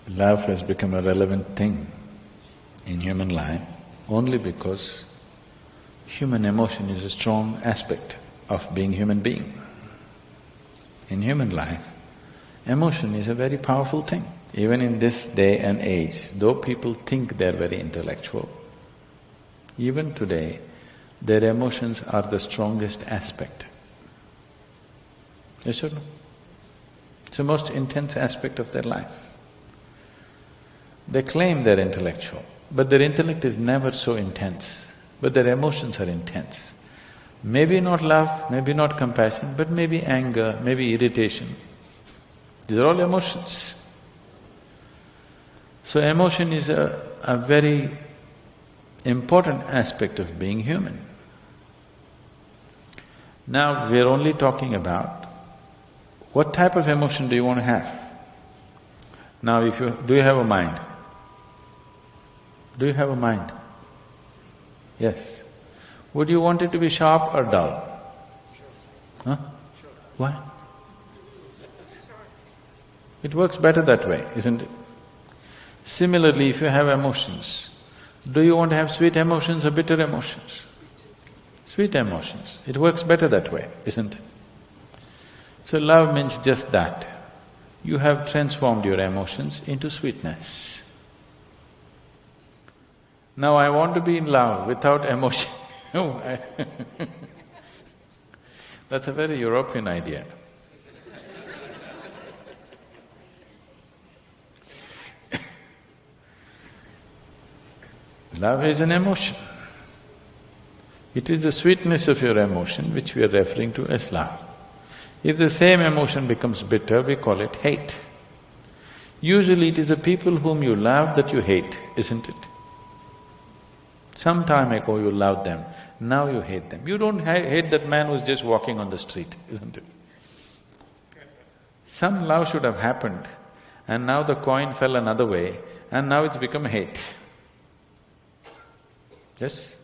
Love has become a relevant thing in human life only because human emotion is a strong aspect of being human being. In human life, emotion is a very powerful thing. Even in this day and age, though people think they're very intellectual, even today, their emotions are the strongest aspect. Yes or no? It's the most intense aspect of their life. They claim they're intellectual, but their intellect is never so intense, but their emotions are intense. Maybe not love, maybe not compassion, but maybe anger, maybe irritation. These are all emotions. So emotion is a very important aspect of being human. Now we're only talking about what type of emotion do you want to have? Now do you have a mind? Do you have a mind? Yes. Would you want it to be sharp or dull? Huh? Why? It works better that way, isn't it? Similarly, if you have emotions, do you want to have sweet emotions or bitter emotions? Sweet emotions. It works better that way, isn't it? So love means just that. You have transformed your emotions into sweetness. Now I want to be in love without emotion. That's a very European idea. Love is an emotion. It is the sweetness of your emotion which we are referring to as love. If the same emotion becomes bitter, we call it hate. Usually it is the people whom you love that you hate, isn't it? Some time ago you loved them, now you hate them. You don't hate that man who's just walking on the street, isn't it? Some love should have happened and now the coin fell another way and now it's become hate. Yes?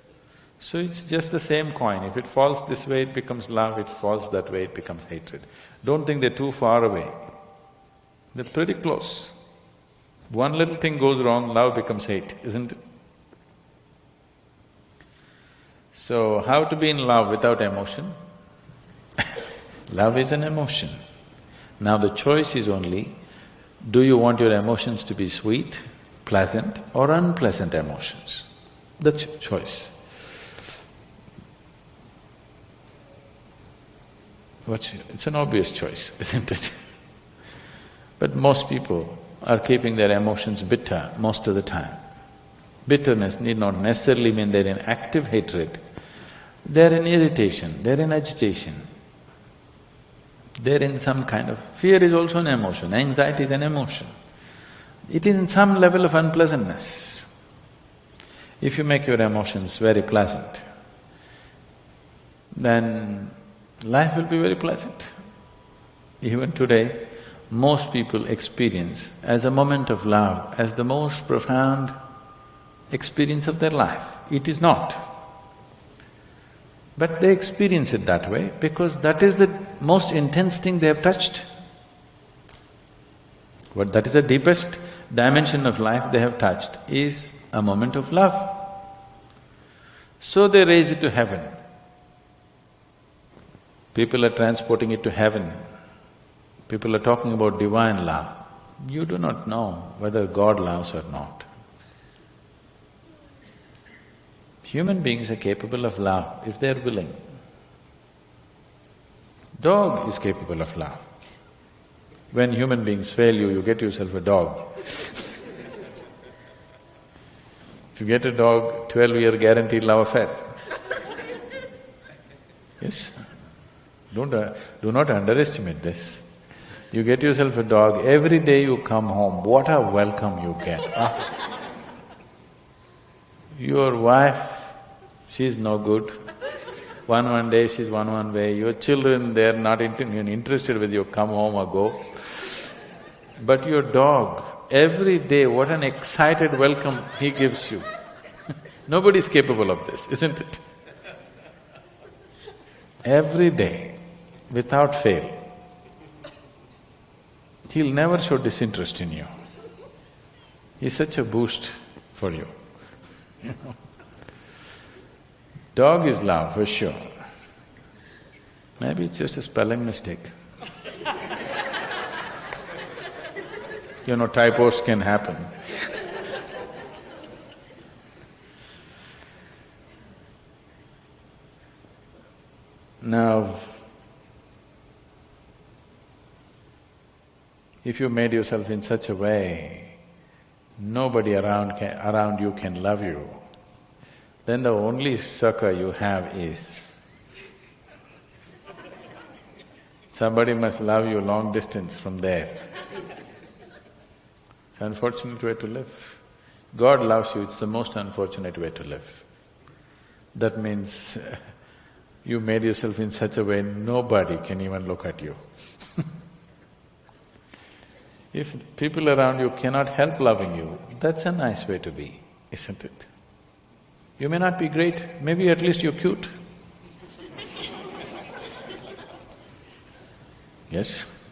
So it's just the same coin. If it falls this way, it becomes love, if it falls that way, it becomes hatred. Don't think they're too far away. They're pretty close. One little thing goes wrong, love becomes hate, isn't it? So, how to be in love without emotion? Love is an emotion. Now the choice is only, do you want your emotions to be sweet, pleasant or unpleasant emotions? That's your choice. It's an obvious choice, isn't it? But most people are keeping their emotions bitter most of the time. Bitterness need not necessarily mean they're in active hatred. They're in irritation, they're in agitation. They're in some kind of… fear is also an emotion, anxiety is an emotion. It is in some level of unpleasantness. If you make your emotions very pleasant, then life will be very pleasant. Even today, most people experience as a moment of love, as the most profound experience of their life. It is not. But they experience it that way because that is the most intense thing they have touched. What that is the deepest dimension of life they have touched is a moment of love. So they raise it to heaven. People are transporting it to heaven. People are talking about divine love. You do not know whether God loves or not. Human beings are capable of love if they're willing. Dog is capable of love. When human beings fail you, you get yourself a dog. If you get a dog, 12-year guaranteed love affair. Yes? Do not underestimate this. You get yourself a dog, every day you come home, what a welcome you get. Your wife, she's no good. One day she's one way, your children, they're not interested whether you come home or go. But your dog, every day, what an excited welcome he gives you. Nobody's capable of this, isn't it? Every day, without fail. He'll never show disinterest in you. is such a boost for you. Dog is love, for sure. Maybe it's just a spelling mistake. Typos can happen. Now, if you made yourself in such a way, nobody around you can love you, then the only succor you have is somebody must love you long distance from there. It's an unfortunate way to live. God loves you, it's the most unfortunate way to live. That means you made yourself in such a way nobody can even look at you. If people around you cannot help loving you, that's a nice way to be, isn't it? You may not be great, maybe at least you're cute. Yes?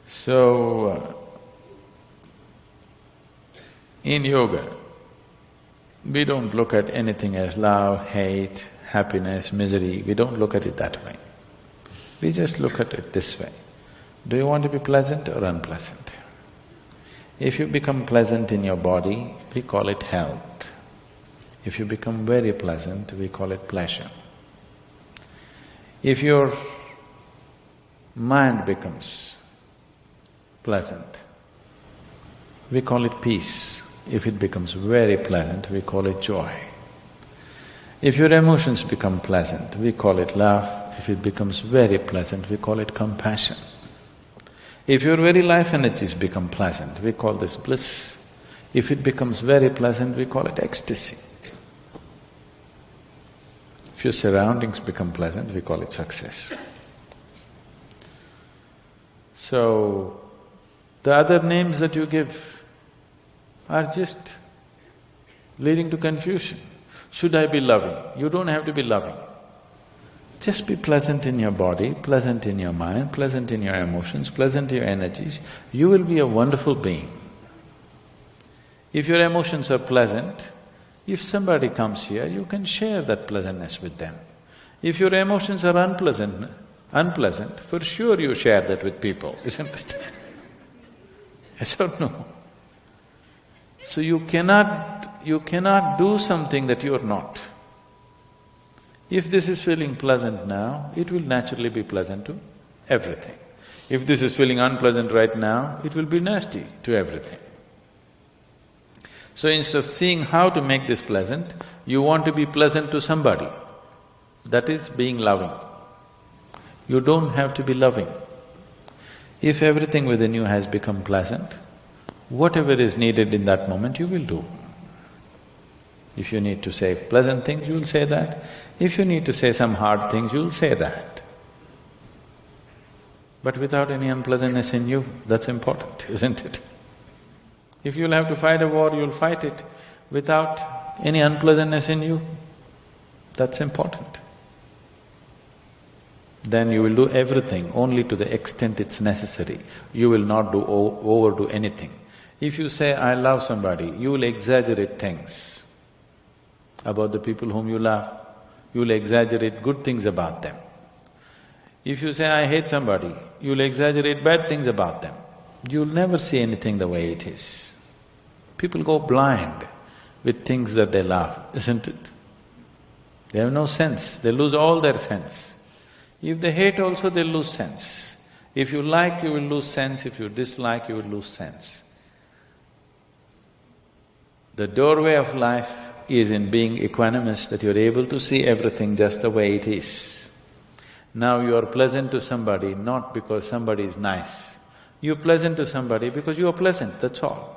So, in yoga, we don't look at anything as love, hate, happiness, misery, we don't look at it that way. We just look at it this way. Do you want to be pleasant or unpleasant? If you become pleasant in your body, we call it health. If you become very pleasant, we call it pleasure. If your mind becomes pleasant, we call it peace. If it becomes very pleasant, we call it joy. If your emotions become pleasant, we call it love. If it becomes very pleasant, we call it compassion. If your very life energies become pleasant, we call this bliss. If it becomes very pleasant, we call it ecstasy. If your surroundings become pleasant, we call it success. So, the other names that you give are just leading to confusion. Should I be loving? You don't have to be loving. Just be pleasant in your body, pleasant in your mind, pleasant in your emotions, pleasant in your energies. You will be a wonderful being. If your emotions are pleasant, if somebody comes here, you can share that pleasantness with them. If your emotions are unpleasant, for sure you share that with people, isn't it? Yes or no? So you cannot do something that you're not. If this is feeling pleasant now, it will naturally be pleasant to everything. If this is feeling unpleasant right now, it will be nasty to everything. So instead of seeing how to make this pleasant, you want to be pleasant to somebody. That is being loving. You don't have to be loving. If everything within you has become pleasant, whatever is needed in that moment, you will do. If you need to say pleasant things, you will say that. If you need to say some hard things, you will say that. But without any unpleasantness in you, that's important, isn't it? If you'll have to fight a war, you'll fight it without any unpleasantness in you, that's important. Then you will do everything only to the extent it's necessary. You will not overdo anything. If you say, I love somebody, you will exaggerate things about the people whom you love. You will exaggerate good things about them. If you say, I hate somebody, you will exaggerate bad things about them. You will never see anything the way it is. People go blind with things that they love, isn't it? They have no sense, they lose all their sense. If they hate also, they'll lose sense. If you like, you will lose sense. If you dislike, you will lose sense. The doorway of life is in being equanimous, that you're able to see everything just the way it is. Now you are pleasant to somebody not because somebody is nice. You're pleasant to somebody because you are pleasant, that's all.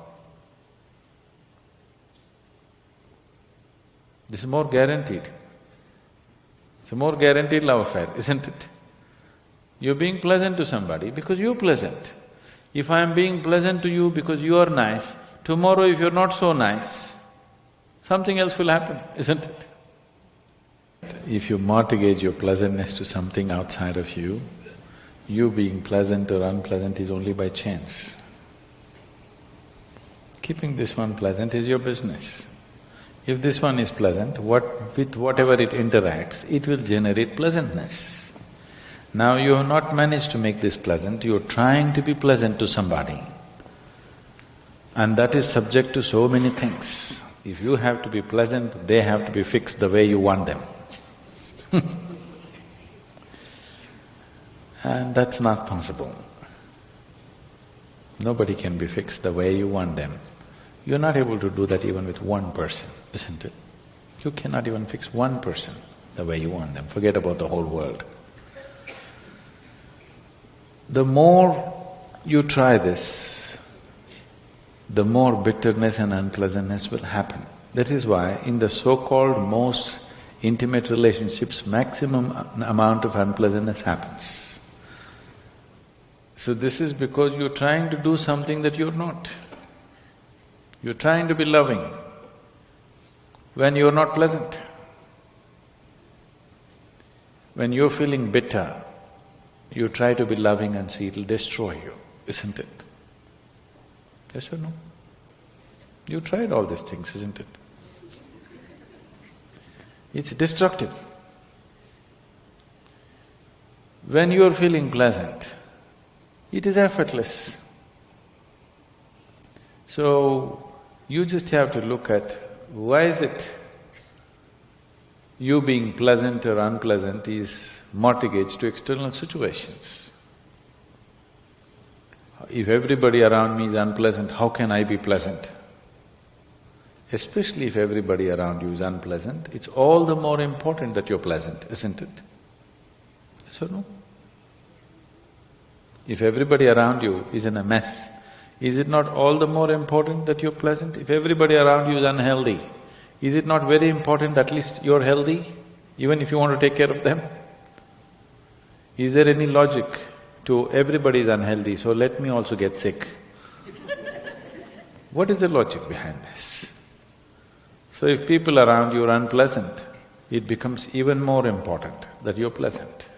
This is more guaranteed. It's a more guaranteed love affair, isn't it? You're being pleasant to somebody because you're pleasant. If I am being pleasant to you because you are nice, tomorrow if you're not so nice, something else will happen, isn't it? If you mortgage your pleasantness to something outside of you, you being pleasant or unpleasant is only by chance. Keeping this one pleasant is your business. If this one is pleasant, with whatever it interacts, it will generate pleasantness. Now you have not managed to make this pleasant, you're trying to be pleasant to somebody. And that is subject to so many things. If you have to be pleasant, they have to be fixed the way you want them. And that's not possible. Nobody can be fixed the way you want them. You're not able to do that even with one person, isn't it? You cannot even fix one person the way you want them, forget about the whole world. The more you try this, the more bitterness and unpleasantness will happen. That is why in the so-called most intimate relationships, maximum amount of unpleasantness happens. So this is because you're trying to do something that you're not. You're trying to be loving when you're not pleasant. When you're feeling bitter, you try to be loving and see it'll destroy you, isn't it? Yes or no? You tried all these things, isn't it? It's destructive. When you're feeling pleasant, it is effortless. So, you just have to look at why is it you being pleasant or unpleasant is mortgaged to external situations. If everybody around me is unpleasant, how can I be pleasant? Especially if everybody around you is unpleasant, it's all the more important that you're pleasant, isn't it? Yes or no? If everybody around you is in a mess, is it not all the more important that you're pleasant? If everybody around you is unhealthy, is it not very important at least you're healthy, even if you want to take care of them? Is there any logic to everybody is unhealthy, so let me also get sick? What is the logic behind this? So if people around you are unpleasant, it becomes even more important that you're pleasant.